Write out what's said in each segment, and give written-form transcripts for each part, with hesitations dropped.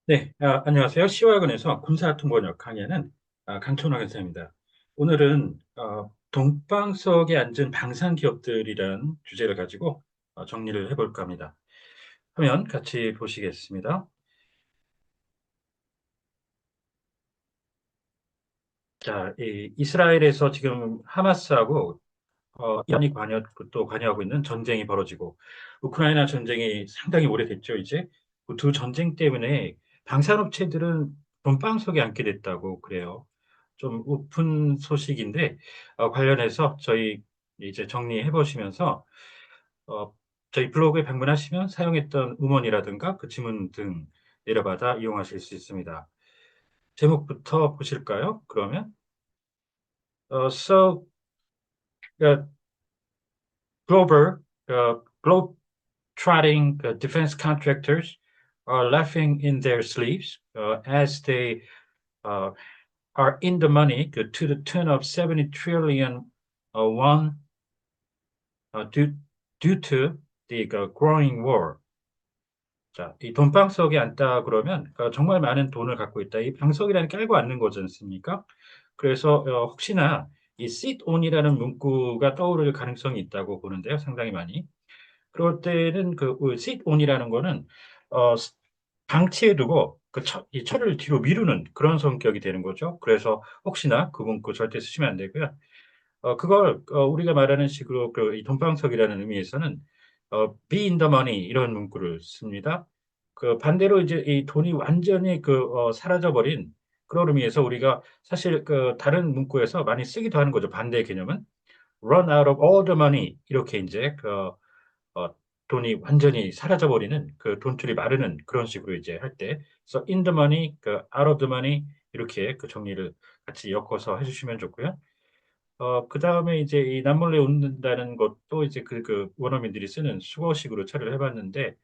네, 안녕하세요. 시와학원에서 군사통번역 강의하는 강천화 교사입니다. 오늘은 동방석에 앉은 방산 기업들이란 주제를 가지고 정리를 해볼까 합니다. 화면 같이 보시겠습니다. 자, 이 이스라엘에서 지금 하마스하고 이란이 관여하고 있는 전쟁이 벌어지고 우크라이나 전쟁이 상당히 오래됐죠, 이제. 그 두 전쟁 때문에 방산업체들은 돈방석에 앉게 됐다고 그래요. 좀 우픈 소식인데 관련해서 저희 이제 정리해 보시면서 어, 저희 블로그에 방문하시면 사용했던 음원이라든가 그 지문 등 내려받아 이용하실 수 있습니다. 제목부터 보실까요? 그러면 so uh, global globe-trotting defense contractors are laughing in their sleeves as they uh, are in the money to the tune of 70 trillion won due, due to the growing war. 자, 이 돈방석에 앉다 그러면 정말 많은 돈을 갖고 있다. 이 방석이라는 게 깔고 앉는 거지 않습니까? 그래서 혹시나 이 sit on이라는 문구가 떠오를 가능성이 있다고 보는데요. 상당히 많이. 그럴 때는 sit on이라는 거는 어, 방치해 두고 이 철을 뒤로 미루는 그런 성격이 되는 거죠. 그래서 혹시나 그 문구 절대 쓰시면 안 되고요. 그걸 우리가 말하는 식으로 이 돈방석이라는 의미에서는 be in the money 이런 문구를 씁니다. 그 반대로 이제 이 돈이 완전히 사라져 버린 그런 의미에서 우리가 사실 다른 문구에서 많이 쓰기도 하는 거죠. 반대의 개념은 run out of all the money 이렇게 이제 어, 돈이 완전히 사라져 버리는 그 돈줄이 마르는 그런 식으로 이제 할 때, 그래서 in the money, out of the money 이렇게 그 정리를 같이 엮어서 해주시면 좋고요. 그다음에 이제 이 남몰래 웃는다는 것도 이제 원어민들이 쓰는 수어식으로 처리를 해봤는데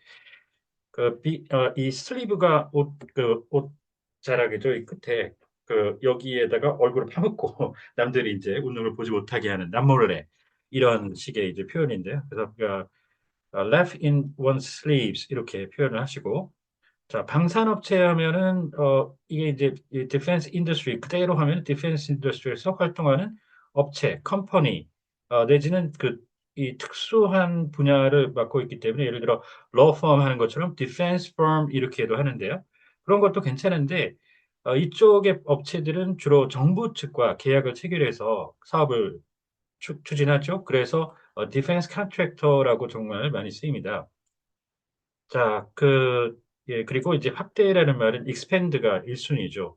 이 슬리브가 옷 자락이죠. 이 끝에 여기에다가 얼굴을 파묻고 남들이 이제 웃는 걸 보지 못하게 하는 남몰래 이런 식의 이제 표현인데요. 그래서 laugh in one's sleeves 이렇게 표현을 하시고 자, 방산업체 하면은 이게 이제 이 디펜스 인더스트리 그대로 하면 디펜스 인더스트리에서 활동하는 업체, 컴퍼니 내지는 이 특수한 분야를 맡고 있기 때문에 예를 들어 로펌 하는 것처럼 디펜스 firm 이렇게도 하는데요. 그런 것도 괜찮은데 이쪽의 업체들은 주로 정부 측과 계약을 체결해서 사업을 추진하죠. 그래서 디펜스 컨트랙터라고 정말 많이 쓰입니다. 자, 예, 그리고 이제 확대라는 말은 expand가 1순위죠.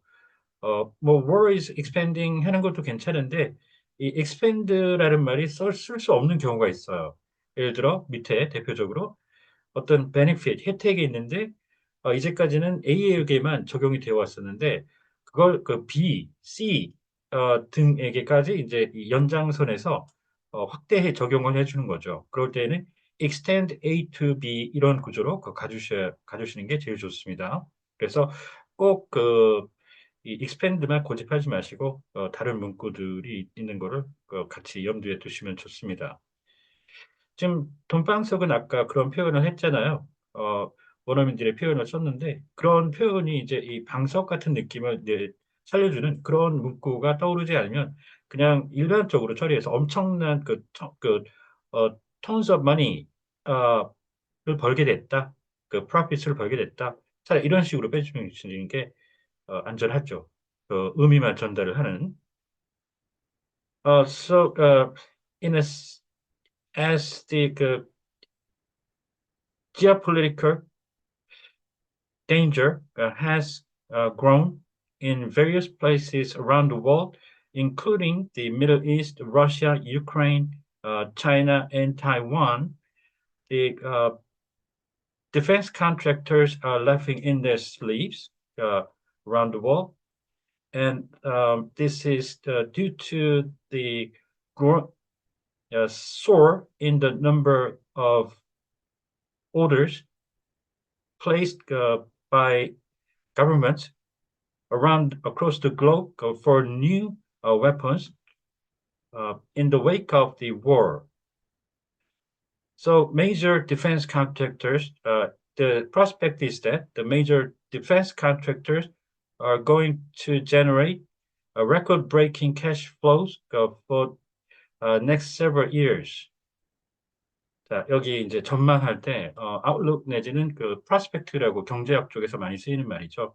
뭐, war is expanding 하는 것도 괜찮은데, 이 expand라는 말이 쓸 수 없는 경우가 있어요. 예를 들어, 밑에 대표적으로 어떤 benefit, 혜택이 있는데, 이제까지는 A에게만 적용이 되어 왔었는데, 그걸 B, C, 등에게까지 이제 이 연장선에서 확대해 적용을 해주는 거죠. 그럴 때는 extend A to B 이런 구조로 가주시는 게 제일 좋습니다. 그래서 꼭 이 expand만 고집하지 마시고 다른 문구들이 있는 거를 같이 염두에 두시면 좋습니다. 지금 돈방석은 아까 그런 표현을 했잖아요. 원어민들의 표현을 썼는데 그런 표현이 이제 이 방석 같은 느낌을 이제 살려주는 그런 문구가 떠오르지 않으면 그냥 일반적으로 처리해서 엄청난 tons of money 를 벌게 됐다. profit을 벌게 됐다. 차라리 이런 식으로 빼주시는 게 안전하죠. 의미만 전달을 하는. So in as the geopolitical danger has grown in various places around the world, including the Middle East, Russia, Ukraine, China, and Taiwan. The defense contractors are laughing in their sleeves uh, around the world, and this is due to the soar in the number of orders placed by governments around across the globe for new weapons in the wake of the war. So major defense contractors the prospect is that the major defense contractors are going to generate a record-breaking cash flows for next several years. 자, 여기 이제 전망할 때 outlook 내지는 그 prospect라고 경제학 쪽에서 많이 쓰이는 말이죠.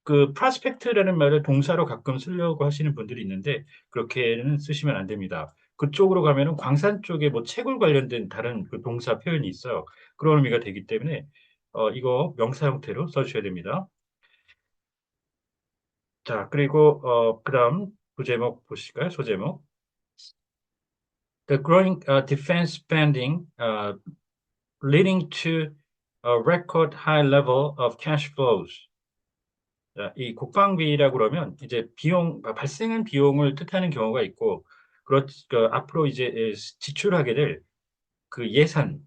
그 prospect라는 말을 동사로 가끔 쓰려고 하시는 분들이 있는데 그렇게는 쓰시면 안 됩니다. 그쪽으로 가면은 광산 쪽에 뭐 채굴 관련된 다른 그 동사 표현이 있어요. 그런 의미가 되기 때문에 이거 명사 형태로 써주셔야 됩니다. 자, 그리고 그다음 부제목 보실까요? 소제목. The growing defense spending leading to a record high level of cash flows. 자, 이 국방비라고 그러면 이제 비용 발생한 비용을 뜻하는 경우가 있고 그 앞으로 이제 지출하게 될 그 예산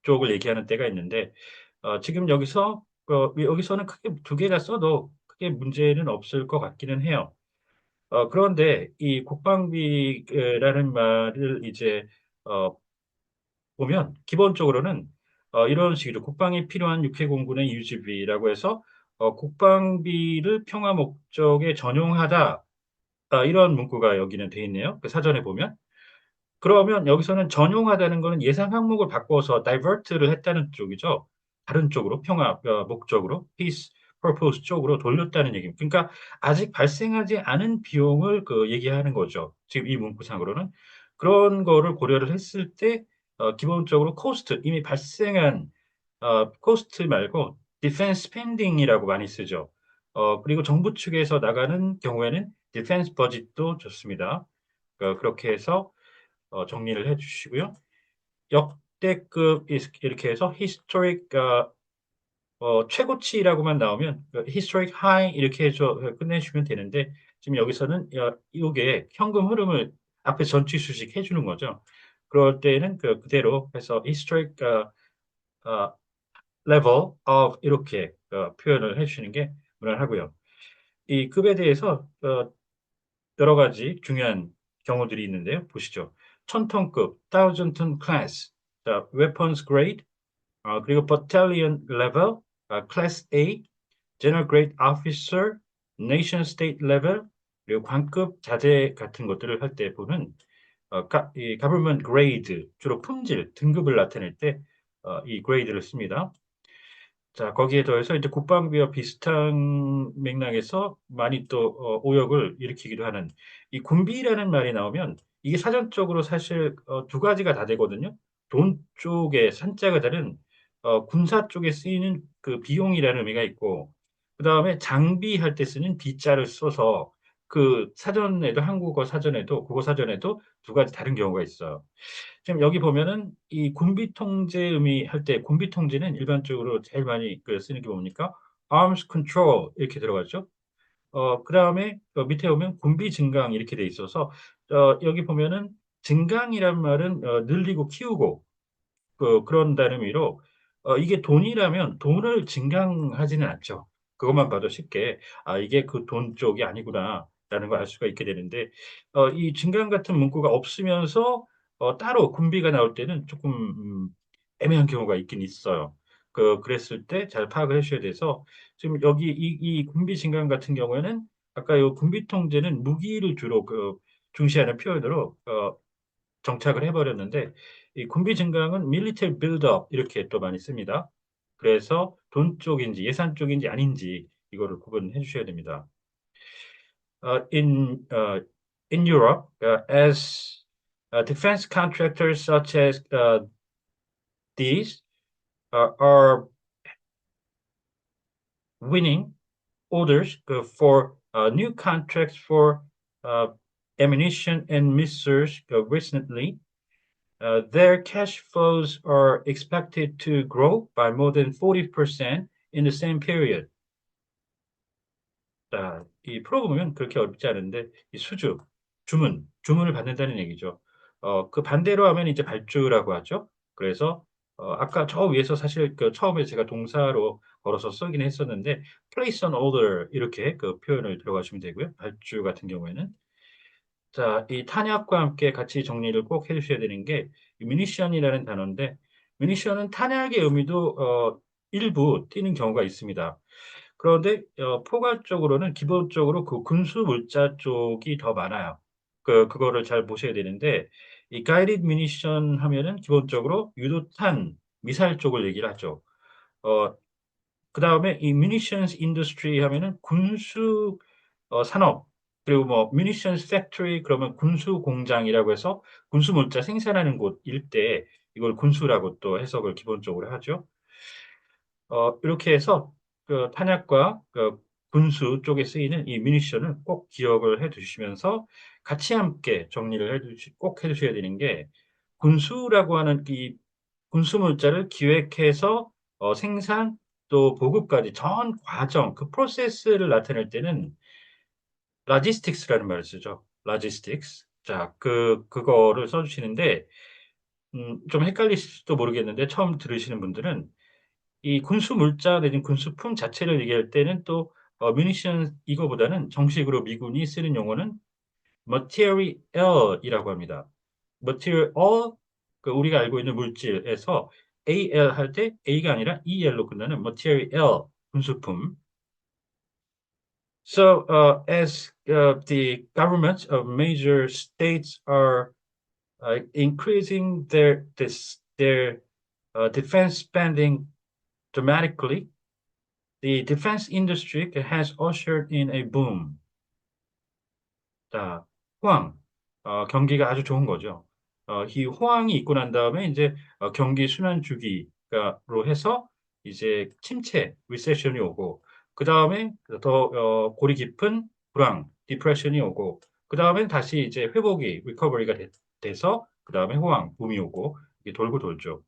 쪽을 얘기하는 때가 있는데 지금 여기서는 크게 두 개 다 써도 크게 문제는 없을 것 같기는 해요. 그런데 이 국방비라는 말을 이제 어 보면 기본적으로는 이런 식이죠. 국방에 필요한 육해공군의 유지비라고 해서 국방비를 평화 목적에 전용하다. 이런 문구가 여기는 돼 있네요. 그 사전에 보면. 그러면 여기서는 전용하다는 거는 예산 항목을 바꿔서 divert를 했다는 쪽이죠. 다른 쪽으로 평화 목적으로 peace purpose 쪽으로 돌렸다는 얘기입니다. 그러니까 아직 발생하지 않은 비용을 얘기하는 거죠. 지금 이 문구상으로는. 그런 거를 고려를 했을 때 기본적으로 코스트 이미 발생한 코스트 말고 디펜스 스펜딩이라고 많이 쓰죠. 그리고 정부 측에서 나가는 경우에는 디펜스 버짓도 좋습니다. 그렇게 해서 정리를 해 주시고요. 역대급 이렇게 해서 historic 최고치라고만 나오면 historic high 이렇게 해서 끝내주시면 되는데 지금 여기서는 요게 현금 흐름을 앞에 전치 수식 해 주는 거죠. 그럴 때는 그대로 해서 historic 어 level of 이렇게 표현을 해 주시는 게 무난하고요. 이 급에 대해서 여러 가지 중요한 경우들이 있는데요. 보시죠. 1000톤급, 1000톤 클래스, 자, weapons grade, 그리고 battalion level, class A, general grade officer, nation state level, 그리고 관급 자재 같은 것들을 할 때 보는 이 government grade, 주로 품질, 등급을 나타낼 때 이 grade를 씁니다. 자, 거기에 더해서 이제 국방비와 비슷한 맥락에서 많이 또 오역을 일으키기도 하는 이 군비라는 말이 나오면 이게 사전적으로 사실 두 가지가 다 되거든요. 돈 쪽에 산자가 다른 군사 쪽에 쓰이는 그 비용이라는 의미가 있고 그다음에 장비할 때 쓰는 비자를 써서 그 사전에도 한국어 사전에도 국어 사전에도 두 가지 다른 경우가 있어요. 지금 여기 보면은 이 군비 통제 의미할 때 군비 통제는 일반적으로 제일 많이 쓰는 게 뭡니까? arms control 이렇게 들어가죠. 그다음에 밑에 보면 군비 증강 이렇게 돼 있어서 여기 보면은 증강이란 말은 늘리고 키우고 그런다는 의미로 이게 돈이라면 돈을 증강하지는 않죠. 그것만 봐도 쉽게 '아 이게 그 돈 쪽이 아니구나.'라는 걸 알 수가 있게 되는데 이 증강 같은 문구가 없으면서 따로 군비가 나올 때는 쪼끔 애매한 경우가 있긴 있어요. 그랬을 때 잘 파악을 해 주셔야 돼서 지금 여기 이 군비 증강 같은 경우에는 아까 요 군비 통제는 무기를 주로 중시하는 표현으로 정착을 해 버렸는데 이 군비 증강은 military build-up 이렇게 또 많이 씁니다. 그래서 돈 쪽인지 예산 쪽인지 아닌지 이거를 구분해 주셔야 됩니다. In Europe, as defense contractors such as these are winning orders for new contracts for uh, ammunition and missiles recently, their cash flows are expected to grow by more than 40% in the same period. 자, 이 풀어보면 그렇게 어렵지 않은데 이 주문을 받는다는 얘기죠. 그 반대로 하면 이제 발주라고 하죠. 그래서 아까 저 위에서 사실 처음에 제가 동사로 걸어서 쓰긴 했었는데 place an order 이렇게 그 표현을 들어가시면 되고요. 발주 같은 경우에는. 자, 이 탄약과 함께 같이 정리를 꼭 해 주셔야 되는 게 이 munition이라는 단어인데 munition은 탄약의 의미도 일부 뛰는 경우가 있습니다. 그런데 포괄적으로는 기본적으로 그 군수 물자 쪽이 더 많아요. 그거를 잘 보셔야 되는데 이 가이디드 뮤니션 하면은 기본적으로 유도탄 미사일 쪽을 얘기를 하죠. 어 그다음에 이 munitions industry 하면은 군수 산업, 그리고 뭐 munitions factory 그러면 군수 공장이라고 해서 군수 물자 생산하는 곳 일대 이걸 군수라고 또 해석을 기본적으로 하죠. 이렇게 해서 그 탄약과 그 군수 쪽에 쓰이는 이 munition을 꼭 기억을 해 두시면서 같이 함께 정리를 꼭 해 두셔야 되는 게 군수라고 하는 이 군수 물자를 기획해서 생산 또 보급까지 전 과정 그 프로세스를 나타낼 때는 logistics라는 말을 쓰죠. logistics. 자 그거를 써 주시는데 좀 헷갈리실지도 모르겠는데 처음 들으시는 분들은 이 군수 물자 내지는 군수품 자체를 얘기할 때는 또 munition 이거보다는 정식으로 미군이 쓰는 용어는 material이라고 합니다. material 그 우리가 알고 있는 물질에서 AL 할 때 A가 아니라 EL로 끝나는 material 군수품. So, as the governments of major states are increasing their defense spending dramatically, the defense industry has ushered in a boom. 자, 호황. 경기가 아주 좋은 거죠. 이 호황이 있고 난 다음에 인제 경기 순환 주기가로 해서 이제 침체 리세션이 오고 그다음에 더 골이 깊은 불황 디프레션이 오고 그다음엔 다시 이제 회복이 리커버리가 돼서 그다음에 호황 붐이 오고 이게 돌고 돌죠.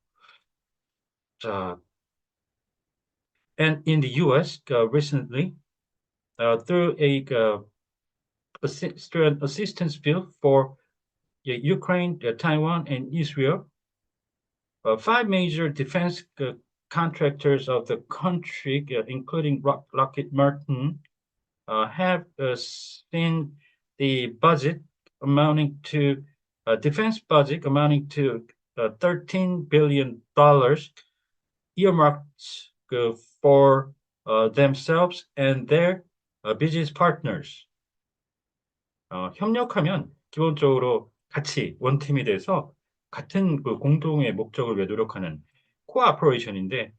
자, and in the US, recently, through a through an assistance bill for Ukraine, Taiwan, and Israel, five major defense contractors of the country, including Lockheed Martin, have seen the budget amounting to defense budget amounting to $13 billion earmarked for themselves and their business partners. 협력하면 기본적으로 같이 원팀이 돼서 같은 그 공동의 목적을 위해 노력하는 코아퍼레이션인데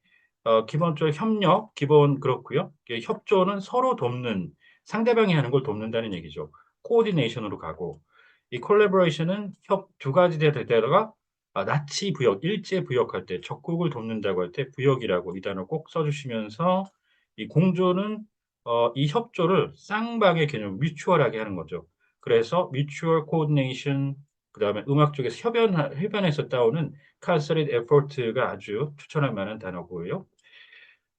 기본적으로 협력 기본 그렇고요. 협조는 서로 돕는 상대방이 하는 걸 돕는다는 얘기죠. 코오디네이션으로 가고 이 콜라보레이션은 협 두 가지 되다가 나치 부역, 일제 부역할 때 적국을 돕는다고 할 때 부역이라고 이 단어 꼭 써 주시면서 이 공조는 이 협조를 쌍방의 개념 뮤추얼하게 하는 거죠. 그래서 mutual coordination 그다음에 음악 쪽에서 협연해서 따오는 concerted effort가 아주 추천할 만한 단어고요.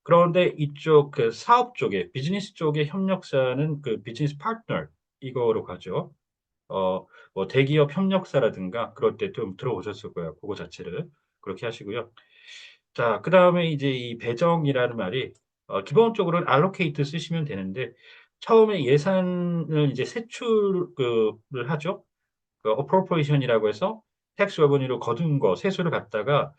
그런데 이쪽 그 사업 쪽에 비즈니스 쪽의 협력사는 그 비즈니스 파트너 이거로 가죠. 뭐 대기업 협력사라든가 그럴 때 좀 들어보셨을 거예요, 고거 자체를. 그렇게 하시고요. 자 그다음에 이제 이 배정이라는 말이 기본적으로는 allocate 쓰시면 되는데 처음에 예산을 이제 세출 를 하죠. 그 appropriation이라고 해서 tax revenue로 거둔 거 세수를 갖다가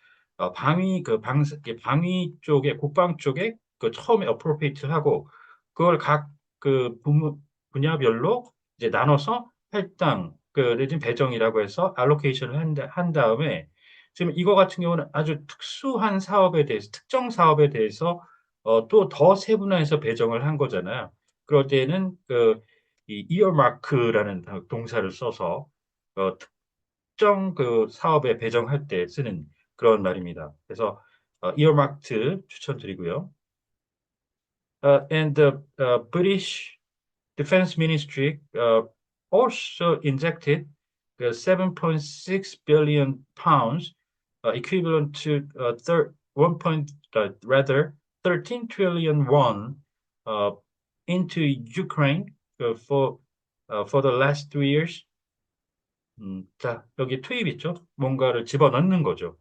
방위 그 방 방위 쪽에 국방 쪽에 그 처음에 appropriate 하고 그걸 각 그 분야별로 이제 나눠서 할당 내지는 배정이라고 해서 allocation을 한 다음에 지금 이거 같은 경우는 아주 특수한 사업에 대해서 특정 사업에 대해서 또 더 세분화해서 배정을 한 거잖아요. 그럴 때에는 이 earmark라는 동사를 써서 특정 그 사업에 배정할 때 쓰는 그런 말입니다. 그래서 earmarked 추천드리고요. And the British Defense Ministry also injected 7.6 billion pounds, equivalent to 13 trillion won, into Ukraine for the last 2 years. 자, 여기 투입 있죠? 뭔가를 집어넣는 거죠.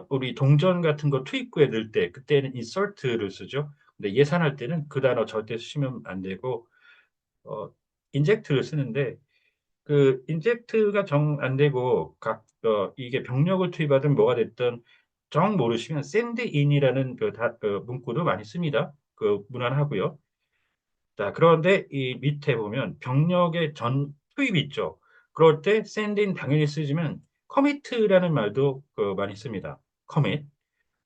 우리 동전 같은 거 투입구에 넣을 때 그때는 insert를 쓰죠. 근데 예산할 때는 그 단어 절대 쓰시면 안 되고 어 inject를 쓰는데 그 inject가 정 안 되고 이게 병력을 투입하든 뭐가 됐든 정 모르시면 send in이라는 그 문구도 많이 씁니다. 그 무난하고요. 자, 그런데 이 밑에 보면 병력의 전 투입 있죠. 그럴 때 send in 당연히 쓰지만 commit라는 말도 그 많이 씁니다. commit.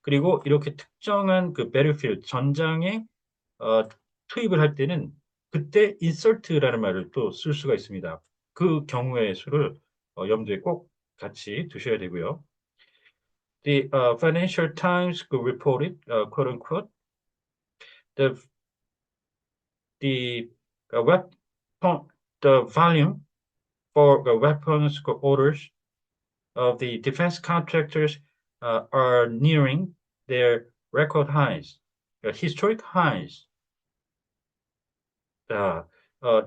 그리고 이렇게 특정한 그 battlefield 전장에 어, 투입을 할 때는 그때 insert라는 말을 또 쓸 수가 있습니다. 그 경우의 수를 염두에 꼭 같이 두셔야 되고요. The Financial Times reported, quote unquote, the the weapon the volume for the weapons orders of the defense contractors are nearing their record highs, historic highs. 자,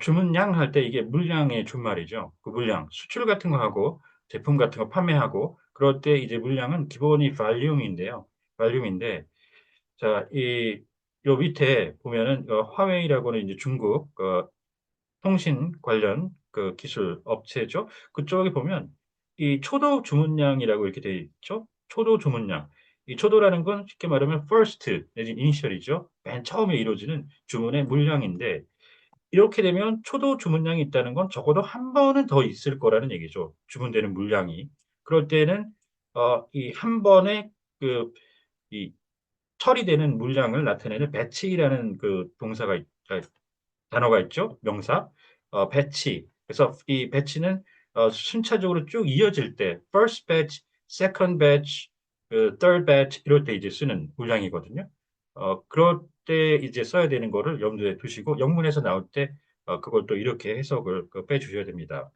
주문량 할 때 이게 물량의 준말이죠. 그 물량, 수출 같은 거 하고 제품 같은 거 판매하고 그럴 때 이제 물량은 기본이 발륨인데요. 발륨인데, 자, 요 밑에 보면은 화웨이라고는 이제 중국 통신 관련 그 기술 업체죠. 그쪽에 보면 이 초도 주문량이라고 이렇게 돼 있죠. 초도 주문량. 이 초도라는 건 쉽게 말하면 first 내지 initial이죠. 맨 처음에 이루어지는 주문의 물량인데 이렇게 되면 초도 주문량이 있다는 건 적어도 한 번은 더 있을 거라는 얘기죠. 주문되는 물량이. 그럴 때는 이 한 번에 그 이 처리되는 물량을 나타내는 배치라는 그 동사가 단어가 있죠. 명사. 배치. 그래서 이 배치는 순차적으로 쭉 이어질 때 first batch, second batch, 그 third batch 이럴 때 이제 쓰는 문장이거든요. 그럴 때 이제 써야 되는 거를 염두에 두시고 영문에서 나올 때 그걸 또 이렇게 해석을 빼주셔야 됩니다.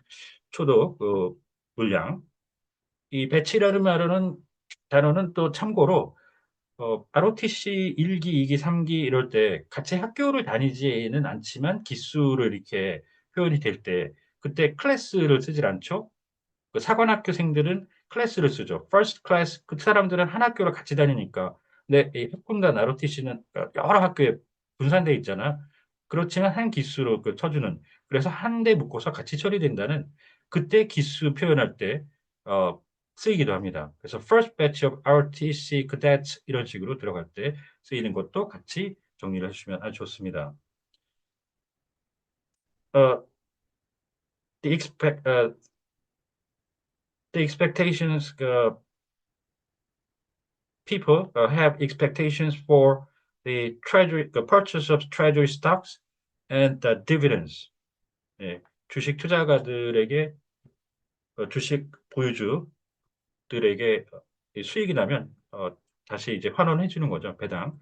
초도 그 물량. 이 배치라는 말은 단어는 또 참고로 ROTC 1기, 2기, 3기 이럴 때 같이 학교를 다니지는 않지만 기수를 이렇게 표현이 될 때 그때 클래스를 쓰질 않죠. 그 사관학교생들은 클래스를 쓰죠. first class 그 사람들은 한 학교를 같이 다니니까. 근데 이 학군단 ROTC는 여러 학교에 분산돼 있잖아. 그렇지만 한 기수로 쳐주는. 그래서 한 대 묶어서 같이 처리된다는 그때 기수 표현할 때 어, 쓰이기도 합니다. 그래서 first batch of ROTC cadets 이런 식으로 들어갈 때 쓰이는 것도 같이 정리를 해주시면 아주 좋습니다. 어, the expect the expectations people have expectations for the purchase of treasury stocks and the dividends. 예, 주식 투자가들에게 주식 보유주들에게 이 수익이 나면 다시 이제 환원해 주는 거죠. 배당.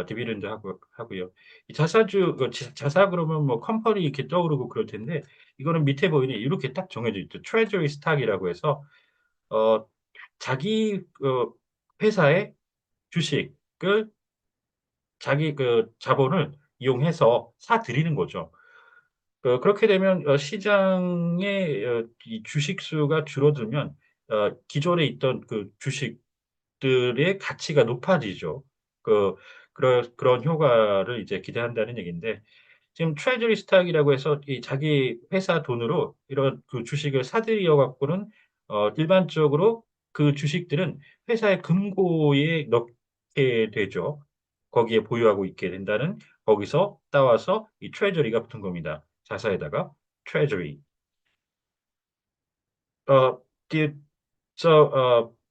디비den드 하고요. 이 자사주 자사 그러면 뭐 컴퍼니 이렇게 떠오르고 그럴 텐데 이거는 밑에 보이는 이렇게 딱 정해져 있죠. 트레저리 스탁이라고 해서 어, 자기 회사의 주식을 자기 그 자본을 이용해서 사들이는 거죠. 그렇게 되면 시장의 이 주식 수가 줄어들면 기존에 있던 그 주식들의 가치가 높아지죠. 그 그런 효과를 이제 기대한다는 얘기인데 지금 트레저리 스탁이라고 해서 이 자기 회사 돈으로 이런 그 주식을 사들여 갖고는 일반적으로 그 주식들은 회사의 금고에 넣게 되죠. 거기에 보유하고 있게 된다는 거기서 따와서 이 트레저리가 붙은 겁니다. 자사에다가 treasury. Uh, the,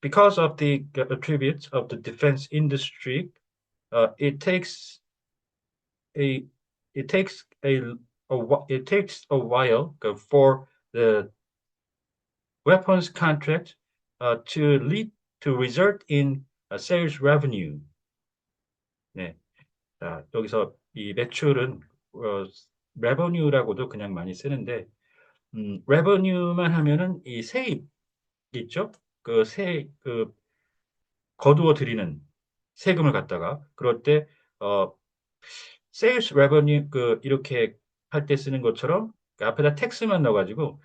because of the attributes of the defense industry, it takes a it takes it takes a while for the weapons contract to lead to result in sales revenue. 네, 자, 여기서 이 매출은 revenue라고도 그냥 많이 쓰는데 revenue만 하면은 이 세입 있죠? 그 거두어 들이는 세금을 갖다가 그럴 때 어, sales revenue 이렇게 할 때 쓰는 것처럼 그 앞에다 tax만 넣어가지고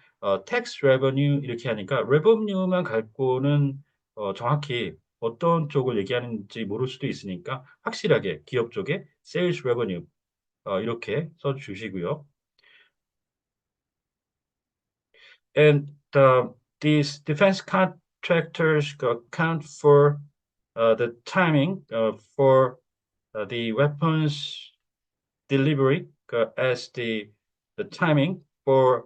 tax revenue 이렇게 하니까 revenue만 갖고는 정확히 어떤 쪽을 얘기하는지 모를 수도 있으니까 확실하게 기업 쪽에 sales revenue 이렇게 써주시고요. And these defense contractors account for the timing for the weapons delivery as the timing for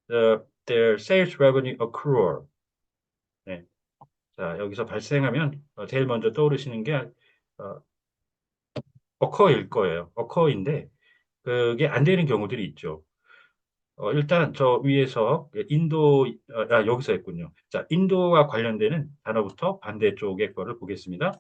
their sales revenue accrual. 네. 자, 여기서 발생하면 제일 먼저 떠오르시는 게 어, occur일 거예요. occur인데 그게 안 되는 경우들이 있죠. 일단 저 위에서 여기서 했군요. 자, 인도와 관련되는 단어부터 반대쪽의 거를 보겠습니다.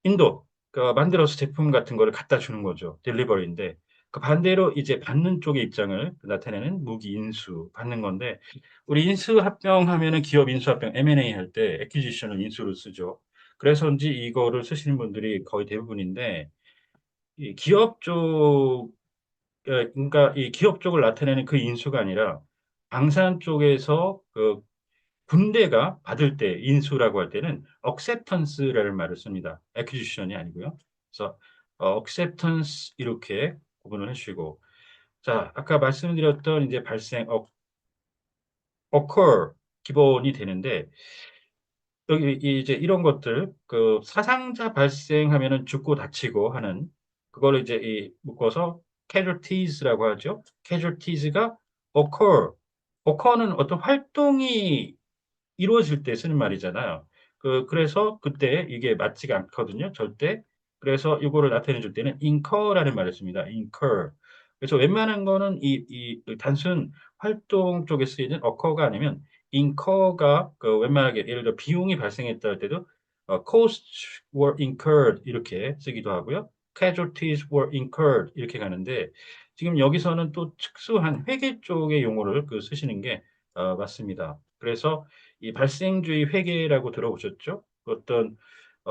인도, 만들어서 제품 같은 거를 갖다 주는 거죠. 딜리버리인데, 그 반대로 이제 받는 쪽의 입장을 나타내는 무기 인수, 받는 건데, 우리 인수 합병하면은 기업 인수 합병, M&A 할 때 액퀴지션을 인수를 쓰죠. 그래서인지 이거를 쓰시는 분들이 거의 대부분인데, 이 기업 쪽 그러니까 이 기업 쪽을 나타내는 그 인수가 아니라 방산 쪽에서 그 군대가 받을 때 인수라고 할 때는 acceptance라는 말을 씁니다. acquisition이 아니고요. 그래서 acceptance 이렇게 구분을 해주시고 자 아까 말씀드렸던 이제 발생 occur 기본이 되는데 여기 이제 이런 것들 그 사상자 발생하면은 죽고 다치고 하는 그거를 이제 묶어서 casualties라고 하죠. casualties가 occur는 어떤 활동이 이루어질 때 쓰는 말이잖아요. 그래서 그때 이게 맞지가 않거든요. 절대. 그래서 이거를 나타내 줄 때는 incur라는 말을 씁니다. incur. 그래서 웬만한 거는 이 단순 활동 쪽에 쓰이는 occur가 아니면 incur가 웬만하게 예를 들어 비용이 발생했다 할 때도 costs were incurred 이렇게 쓰기도 하고요. casualties were incurred 이렇게 가는데 지금 여기서는 또 특수한 회계 쪽의 용어를 쓰시는 게 맞습니다. 그래서 이 발생주의 회계라고 들어보셨죠? 어떤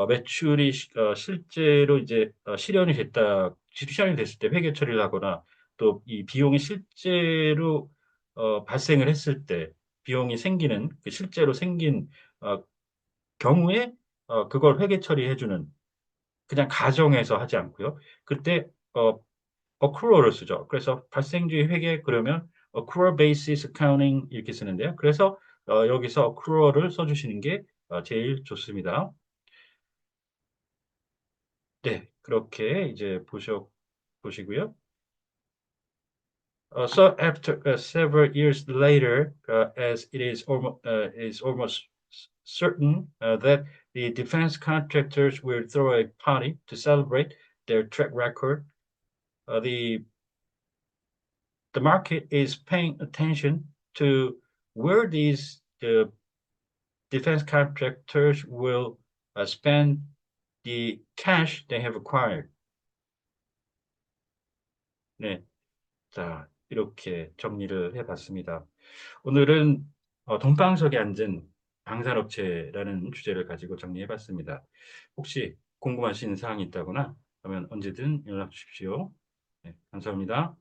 매출이 실제로 이제 실현이 됐다, 실현이 됐을 때 회계 처리를 하거나 또 이 비용이 실제로 발생을 했을 때 비용이 생기는 그 실제로 생긴 어, 경우에 그걸 회계 처리해주는 그냥 가정에서 하지 않고요. 그때 accrual을 쓰죠. 그래서 발생주의 회계 그러면 accrual basis accounting 이렇게 쓰는데요. 그래서 여기서 accrual을 써주시는 게 제일 좋습니다. 네, 그렇게 이제 보시고요. So after several years later, as it is almost certain that the defense contractors will throw a party to celebrate their track record, the market is paying attention to where these defense contractors will spend the cash they have acquired. 네, 자 이렇게 정리를 해봤습니다. 오늘은 돈방석에 앉은 방산업체라는 주제를 가지고 정리해봤습니다. 혹시 궁금하신 사항이 있다거나 그러면 언제든 연락 주십시오. 네, 감사합니다.